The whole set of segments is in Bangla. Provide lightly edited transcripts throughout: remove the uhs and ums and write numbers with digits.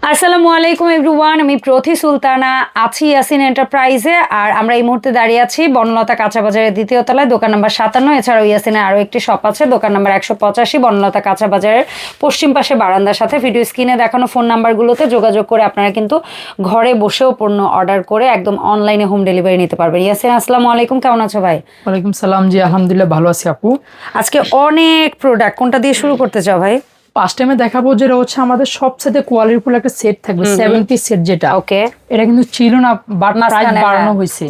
আসসালামু আলাইকুম এভরিওয়ান, আমি প্রথি সুলতানা আছি ইয়াসিন এন্টারপ্রাইজে। আর আমরা এই মুহূর্তে দাঁড়িয়ে আছি বনলতা কাঁচা বাজারের দ্বিতীয় তলায়, দোকান নাম্বার 57। এছাড়াও ইয়াসিনের আরও একটি শপ আছে, দোকান নাম্বার 185, বনলতা কাঁচা বাজারের পশ্চিম পাশে বারান্দার সাথে। ভিডিও স্ক্রিনে দেখানো ফোন নাম্বারগুলোতে যোগাযোগ করে আপনারা কিন্তু ঘরে বসেও পণ্য অর্ডার করে একদম অনলাইনে হোম ডেলিভারি নিতে পারবেন। ইয়াসিন, আসসালামু আলাইকুম, কেমন আছো ভাই? ওয়ালাইকুম সালাম। জি আলহামদুলিল্লাহ ভালো আছি আপু। আজকে অনেক প্রোডাক্ট, কোনটা দিয়ে শুরু করতে চাও ভাই? ফার্স্ট টাইমে দেখাবো যেটা হচ্ছে আমাদের সবচেয়ে কোয়ালিটিফুল একটা সেট থাকবে, 7 পিস সেট যেটা। ওকে, এটা কিন্তু ছিল না, বাট প্রাইস বাড়ানো হয়েছে।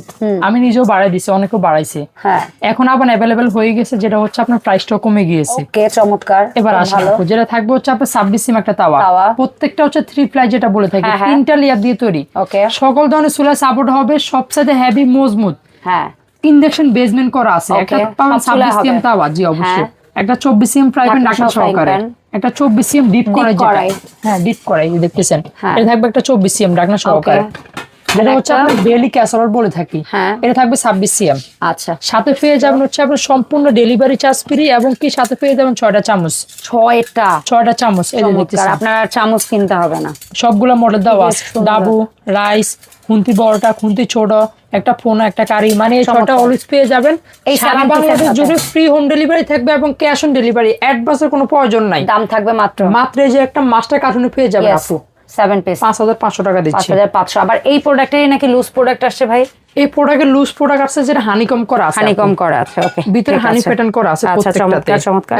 আমি নিজেও বাড়াই দিছি, অনেকেও বাড়াইছে। হ্যাঁ, এখন আবার অ্যাভেলেবেল হয়ে গেছে, যেটা হচ্ছে আপনার প্রাইসটাও কমে গিয়েছে। ওকে, চমৎকার। এবার আসলে যেটা থাকবে হচ্ছে আপনার 26 সিম একটা তাওয়া। প্রত্যেকটা হচ্ছে 3 প্লাই যেটা বলে থাকি, 3টা লেয়ার দিয়ে তৈরি। ওকে, সকল ধরনের চুলা সাপোর্ট হবে, সবচেয়ে হেভি মজবুত। হ্যাঁ, ইন্ডাকশন বেসমেন্ট করা আছে। একটা 26 সিম তাওয়া, জি অবশ্যই। একটা 24 সিম ফ্রাই প্যান ঢাকনা সহকারে, একটা 24 সিম ডিপ করাই, হ্যাঁ ডিপ করাই দেখতেছেন। এটা থাকবে একটা 24 সিম ঢাকনা সহকারে, যেটা হচ্ছে আমরা বেলি ক্যাসারোল বলে থাকি। এটা থাকবে 26 সিম। আচ্ছা, সাথে পেয়ে যাবেন হচ্ছে আপনার সম্পূর্ণ ডেলিভারি চার্জ ফ্রি, এবং কি সাথে পেয়ে যাবেন 6টা চামচ। 6টা চামচ, এই যে দেখতেছেন। আপনার চামচ কিনতে হবে না, সবগুলা মডেল দেওয়া আছে। ডাবু, রাইস, খুন্তি বড়টা, খুন্তি ছোট, একটা পোনা, একটা কারি, মানে এই 6টা অলওয়েজ পেয়ে যাবেন। এই সারা বাংলাদেশ জুড়ে ফ্রি হোম ডেলিভারি থাকবে এবং ক্যাশ অন ডেলিভারি, অ্যাডভান্সের কোনো প্রয়োজন নাই। দাম থাকবে মাত্র এই যে একটা মাস্টার কার্টুনে পেয়ে যাবেন আপু 7 পিস 5500 টাকা দিচ্ছি। 5500। আবার এই প্রোডাক্টেরই নাকি লুজ প্রোডাক্ট আসছে ভাই? এই প্রোডাক্টের লুজ প্রোডাক্ট আছে যেটা হানিকম করা আছে, হানিকম করা আছে। ওকে, ভিতরে হানি প্যাটার্ন করা আছে প্রত্যেকটাতে,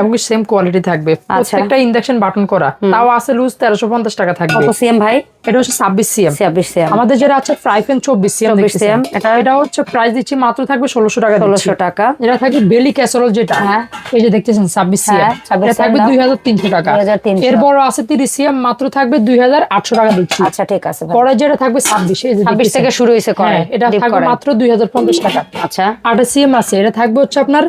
এবং সেম কোয়ালিটি থাকবে। প্রত্যেকটা ইন্ডাকশন বাটন করা, তাও আছে লুজ 1350 টাকা থাকবে। কত সিএম ভাই? এটা হচ্ছে 26 সিএম। 26 সিএম। আমাদের যেটা আছে ফ্রাই প্যান 24 সিএম। এটা হচ্ছে প্রাইস দিচ্ছি মাত্র থাকবে 1600 টাকা। 1600 টাকা। এটা থাকবে বেলি ক্যাসারোল যেটা, এই যে দেখতেছেন 26 সিএম। এটা থাকবে 2300 টাকা। এর বড় আছে 30 সিএম, মাত্র থাকবে 2800 টাকা দিচ্ছি। আচ্ছা, ঠিক আছে। পরে যেটা থাকবে 26, এই যে 26 থেকে শুরু হইছে করে, এটা থাকবে মাত্র 2050 টাকা। আচ্ছা, 8 সিএম আছে, এটা থাকবে হচ্ছে আপনার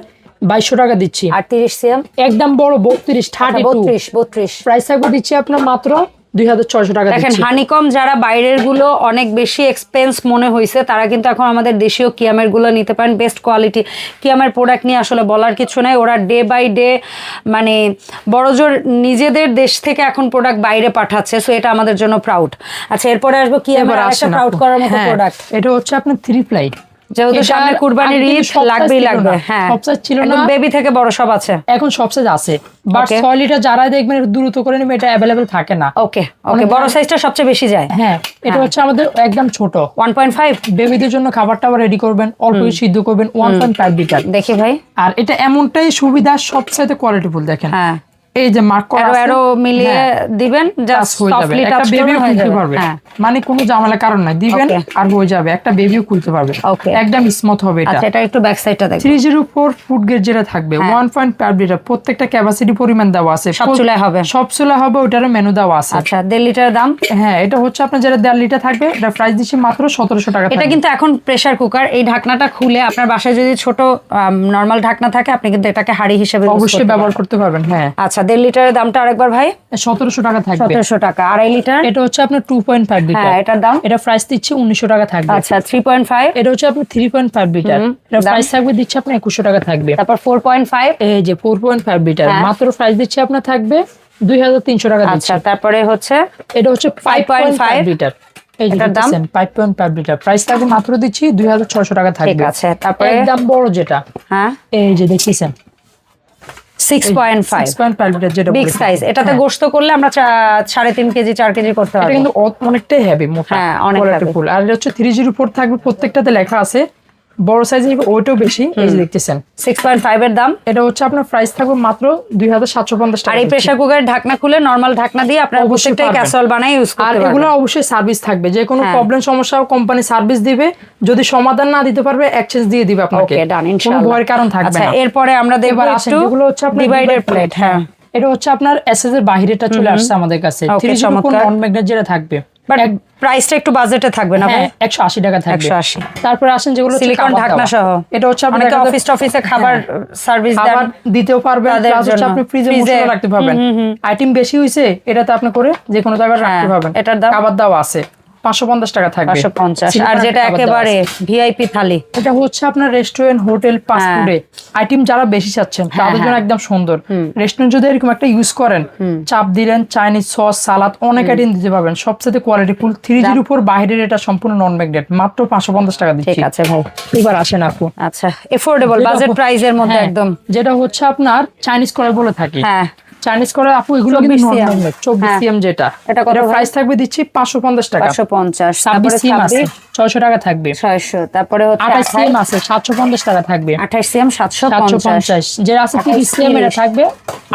2200 টাকা দিচ্ছি। আর 30 সিএম একদম বড় 32 32 প্রাইস থাকবে দিচ্ছি আপনার মাত্র 2600 টাকা। দেখেন, হানিকম যারা বাইরের গুলো অনেক বেশি এক্সপেন্স মনে হয়েছে, তারা কিন্তু এখন আমাদের দেশীয় কিয়ামের গুলো নিতে পারেন। বেস্ট কোয়ালিটি কিয়ামের প্রোডাক্ট নিয়ে আসলে বলার কিছু নাই। ওরা ডে বাই ডে মানে বড়জোর নিজেদের দেশ থেকে এখন প্রোডাক্ট বাইরে পাঠাচ্ছে, সো এটা আমাদের জন্য প্রাউড। আচ্ছা, এরপরে আসবো কিয়ামের আরেকটা প্রাউড করার মতো প্রোডাক্ট। এটা হচ্ছে আপনার 3 প্লাই, যেহেতু সামনে কুরবানির ঈদ, লাগবেই লাগবে। হ্যাঁ, সবসাইজ ছিল না, বেবি থেকে বড় সব আছে। এখন সবসাইজ আছে, বাট 6 লিটার যারা দেখবেন একটু দ্রুত করে নেবেন, এটা अवेलेबल থাকে না। ওকে, বড় সাইজটা সবচেয়ে বেশি যায়। হ্যাঁ, এটা হচ্ছে আমাদের একদম ছোট 1.5। বেবিদের জন্য খাবারটা রেডি করবেন, অল্প সিদ্ধ করবেন, 1.5 লিটার। দেখি ভাই, আর এটা এমনটাই সুবিধা, সবচেয়ে কোয়ালিটিফুল। দেখেন এই যে মার্ক করা আছে, আরো মিলিয়ে দিবেন, জাস্ট সফটলি টাচ বেবিও খুলতে পারবে, মানে কোনো ঝামেলা কারণ নাই, দিবেন আর হয়ে যাবে। একটা বেবিও খুলতে পারবে, একদম স্মুথ হবে এটা। আচ্ছা, এটা একটু ব্যাক সাইডটা দেখুন। 304 ফুট গেজ যেটা থাকবে, 1.5 লিটার, প্রত্যেকটা ক্যাপাসিটি পরিমাণ দেওয়া আছে। সব চুলায় হবে, সব চুলায় হবে, ওটারও মেনু দেওয়া আছে। আচ্ছা, 1.5 লিটারের দাম। হ্যাঁ, এটা হচ্ছে আপনার যেটা 1.5 লিটার থাকবে, এটা প্রাইস দিচ্ছি মাত্র 1700 টাকা। এটা কিন্তু এখন প্রেসার কুকার, এই ঢাকনাটা খুলে আপনার বাসায় যদি ছোট নরমাল ঢাকনা থাকে, আপনি কিন্তু এটাকে হাঁড়ি হিসেবে অবশ্যই ব্যবহার করতে পারবেন। হ্যাঁ, আচ্ছা, 1.5 লিটারের দামটা আরেকবার ভাই? 1700 টাকা থাকবে। 1700 টাকা। 2.5 লিটার, এটা হচ্ছে আপনার 2.5 লিটার। হ্যাঁ, এটার দাম? এটা প্রাইস দিচ্ছি 1900 টাকা থাকবে। আচ্ছা, 3.5। এটা হচ্ছে আপনার 3.5 লিটার, এটা প্রাইস থাকবে দিচ্ছি আপনার 2100 টাকা থাকবে। তারপর 4.5, এই যে 4.5 লিটার, মাত্র প্রাইস দিচ্ছি আপনার থাকবে 2300 টাকা দিচ্ছি। আচ্ছা, তারপরে হচ্ছে এটা হচ্ছে 5.5 লিটার, এই যে দাম 5.5 লিটার, প্রাইস থাকবে মাত্র দিচ্ছি 2600 টাকা থাকবে। ঠিক আছে, তারপরে একদম বড় যেটা, এই যে দেখছেন 6.5 লিটার, যেটা বিগ সাইজ। এটাতে গোশত করলে আমরা 3.5 কেজি 4 কেজি করতে পারবো। এটা কিন্তু অনেকটাই হেভি, মোটা, কোয়ালিটিফুল। আর এটা হচ্ছে 304 থাকবে, প্রত্যেকটাতে লেখা আছে। বড় সাইজের ওইটাও বেশি, এই যে দেখতেছেন 6.5 এর দাম। এটা হচ্ছে আপনার প্রাইস থাকবে মাত্র 2750 টাকা। আর এই প্রেসার কুকারের ঢাকনা খুলে নরমাল ঢাকনা দিয়ে আপনারা প্রত্যেকটাই ক্যাসরোল বানাই ইউজ করতে পারবেন। আর এগুলো অবশ্যই সার্ভিস থাকবে, যে কোনো প্রবলেম সমস্যা কোম্পানি সার্ভিস দিবে, যদি সমাধান না দিতে পারবে এক্সচেঞ্জ দিয়ে দিবে আপনাকে। ওকে, ডান, ইনশাআল্লাহ, কোনো ভয়ের কারণ থাকবে না। আচ্ছা, এরপরে আমরা দেখব এগুলো হচ্ছে আপনার ডিভাইডার প্লেট। হ্যাঁ, এটা হচ্ছে আপনার এসএস এর বাইরেটা চলে আসছে আমাদের কাছে, 304 নন ম্যাগনেট যেটা থাকবে। বাট প্রাইসটা একটু বাজেটে থাকবে না ভাই? 180 টাকা থাকবে। 180। তারপরে আসেন যেগুলো সিলিকন ঢাকনা সহ, এটা হচ্ছে আপনার অফিসে খাবার সার্ভিস দেন, দিতেও পারবেন, প্লাস হচ্ছে আপনি ফ্রিজে মশলা রাখতে পারবেন। আইটেম বেশি হইছে, এটাতে আপনি করে যে কোনো জায়গায় রাখতে পারবেন। এটার দাম? খাবার দাও আছে। 550 টাকা থাকবে। 550। আর যেটা একেবারে ভিআইপি থালি, এটা হচ্ছে আপনার রেস্টুরেন্ট, হোটেল, ফাস্ট ফুডে আইটেম যারা বেশি চাচ্ছেন তাদের জন্য একদম সুন্দর। রেস্টুরেন্ট যদি এরকম একটা ইউজ করেন, চাপ দিলেন, চাইনিজ সস, সালাদ, অনেক আইটেম দিতে পারবেন। সবচেয়ে কোয়ালিটি ফুল 3Gর উপর, বাইরের এটা সম্পূর্ণ নন ম্যাগনেট, মাত্র 550 টাকা দিচ্ছি। ঠিক আছে ভাই, এবার আসেন আপু। আচ্ছা, এফোর্ডেবল বাজেট প্রাইজের মধ্যে একদম। যেটা হচ্ছে আপনার চাইনিজ কড়াই বলে থাকি। হ্যাঁ, চাইনিজ কড়াই আপু এগুলো কিন্তু 24 সিএম, যেটা এটা কত প্রাইস থাকবে দিচ্ছি 550 টাকা। 550। 26 সিএম আছে 600 টাকা থাকবে। 600। তারপরে হচ্ছে 28 সিএম আছে 750 টাকা থাকবে। 28 সিএম 750। যেটা আছে 30 সিএম এটা থাকবে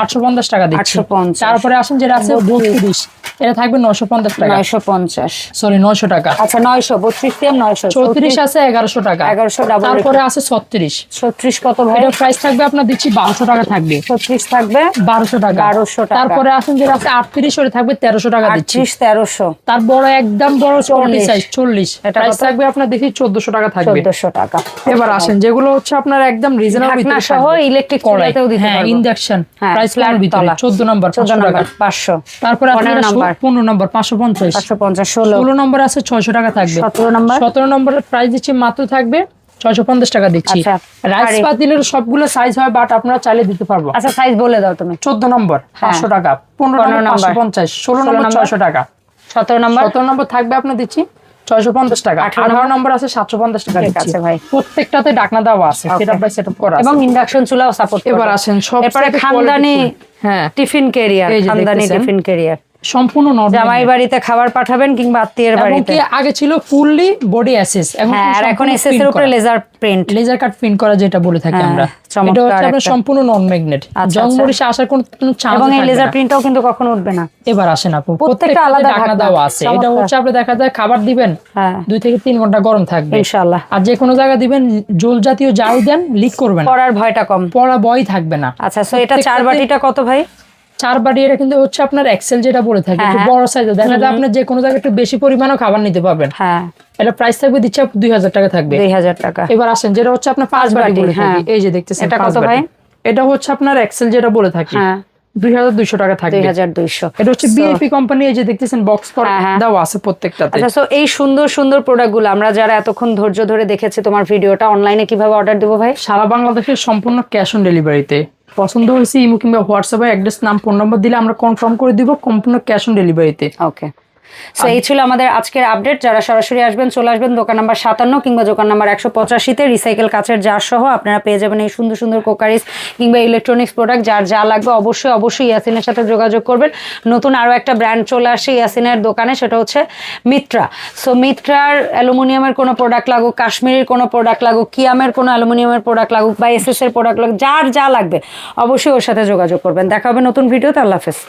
850 টাকা দিচ্ছি। 850। তারপরে আসেন যেটা আছে 32, এটা থাকবে 950 টাকা। 950, সরি 900 টাকা। আচ্ছা 900, 32 সিএম 900। 34 আছে 1100 টাকা। 1100 ডাবল। তারপরে আছে 36। 36 কত ভাই? এটা প্রাইস থাকবে আপনার দিচ্ছি 1200 টাকা থাকবে। 36 থাকবে 1200 টাকা। 1200 টাকা। তারপরে আসেন যেটা আছে 38, ওটা থাকবে 1300 টাকা দিচ্ছি। 38 1300। তার বড় একদম বড় 40 সাইজ 40, এটা প্রাইস থাকবে আপনার দেখি 1400 টাকা থাকবে। 1400 টাকা। এবার আসেন যেগুলো হচ্ছে আপনার একদম রিজনেবল ভিতরে সহ ইলেকট্রিক চুলাতেও দিতে পারবো। ইন্ডাকশন হ্যাঁ, প্রাইস প্ল্যানের ভিতরে 14 নম্বর 500 টাকা। 500। তারপরে 15 নম্বর 15 নম্বর 550। 550। 16 নম্বর আছে 600 টাকা থাকবে। 17 নম্বর 17 নম্বরের প্রাইস দিচ্ছি মাত্র থাকবে 650 টাকা দিচ্ছি। আচ্ছা, রাইস পাতিলের সবগুলো সাইজ হয়, বাট আপনারা চাইলে দিতে পারবো। আচ্ছা, সাইজ বলে দাও তুমি। 14 নম্বর 500 টাকা, 15 নম্বর 550, 16 নম্বর 600 টাকা, 17 নম্বর 17 নম্বর থাকবে আপনার দিচ্ছি 650 টাকা, 18 নম্বর আছে 750 টাকা ঠিক দিচ্ছি। আছে ভাই। প্রত্যেকটাতে ঢাকনা দেওয়া আছে, সেটআপ বাই সেটআপ করা আছে এবং ইন্ডাকশন চুলাও সাপোর্ট করবে। এবার আসেন সব এরপরে খানদানি টিফিন ক্যারিয়ার, এই যে খানদানি দেখতেছেন। টিফিন ক্যারিয়ার সম্পূর্ণ নরমাল। জামাই বাড়িতে খাবার পাঠাবেন কিংবা আত্মীয়ের এবং বাড়িতে। কি আগে ছিল ফুললি বডি অ্যাসেস, হ্যাঁ, আর এখন এসএস এর উপরে laser print, laser cut print করা যেটা বলে থাকি হ্যাঁ, আমরা। চমৎকার এটা হচ্ছে আপনার একটা। সম্পূর্ণ নন ম্যাগনেট, আচ্ছা, জং আচ্ছা। মরিচে আসার কোনো চান্স এবং এই থাকবে লেজার না। প্রিন্টটাও কিন্তু কখনো উঠবে না। এবার আসেন আপু, প্রত্যেকটা আলাদা ঢাকনা ঢাকনা দেওয়া আছে। এটা চমৎকার। হচ্ছে আপনি দেখা যায় খাবার দিবেন, হ্যাঁ, 2 থেকে 3 ঘন্টা গরম থাকবে ইনশাআল্লাহ। আর যে কোনো জায়গা দিবেন জল জাতীয় যাই দেন লিক করবে না, পড়ার ভয়টা কম। পড়া বই থাকবে না। আচ্ছা, সো এটা 4 বাটিটা কত ভাই? 4 বাটি এটা কিন্তু হচ্ছে আপনার এক্সেল যেটা বলে থাকি, একটু হ্যাঁ, বড় সাইজে দেখা যায় আপনি যে কোনো জায়গায় একটু বেশি পরিমাণও খাবার নিতে পারবেন। হ্যাঁ, এটা প্রাইস থাকবে দিচ্ছে 2000 টাকা থাকবে। 2000 টাকা। এবার আসেন যেটা হচ্ছে আপনার 5 বাটি বলে থাকি, এই যে দেখতেছেন এটা 5 কত ভাই? বাটি। এটা হচ্ছে আপনার এক্সেল যেটা বলে থাকি, হ্যাঁ, 2200 টাকা থাকবে। 2200। এটা হচ্ছে বিএপি কোম্পানি, এই যে দেখতেছেন বক্স করা দেওয়া আছে প্রত্যেকটাতে। আচ্ছা, সো এই সুন্দর সুন্দর প্রোডাক্টগুলো আমরা যারা এতক্ষণ ধৈর্য ধরে দেখেছি তোমার ভিডিওটা, অনলাইনে কিভাবে অর্ডার দেবো ভাই? সারা বাংলাদেশের সম্পূর্ণ ক্যাশ অন ডেলিভারিতে। পছন্দ হয়েছে ইমো কিংবা হোয়াটসঅ্যাপে অ্যাড্রেস, নাম, ফোন নম্বর দিলে আমরা কনফার্ম করে দিব, সম্পূর্ণ ক্যাশ অন ডেলিভারিতে। ওকে, সো এই ছিল আমাদের আজকের আপডেট। যারা সরাসরি আসবেন চলে আসবেন দোকান নাম্বার 57 কিংবা দোকান নাম্বার 185-তে। রিসাইকেল কাচের জার সহ আপনারা পেয়ে যাবেন এই সুন্দর সুন্দর কোকারিস কিংবা ইলেকট্রনিক্স প্রোডাক্ট। যার যা লাগবে অবশ্যই ইয়াসিনের সাথে যোগাযোগ করবেন। নতুন আরও একটা ব্র্যান্ড চলে আসে ইয়াসিনের দোকানে, সেটা হচ্ছে মিত্রা। সো মিত্রার অ্যালুমিনিয়ামের কোনো প্রোডাক্ট লাগুক, কাশ্মীরের কোনো প্রোডাক্ট লাগুক, কিয়ামের কোনো অ্যালুমিনিয়ামের প্রোডাক্ট লাগুক বা এসএস এর প্রোডাক্ট লাগুক, যার যা লাগবে অবশ্যই ওর সাথে যোগাযোগ করবেন। দেখা হবে নতুন ভিডিওতে। আল্লাহ হাফেজ।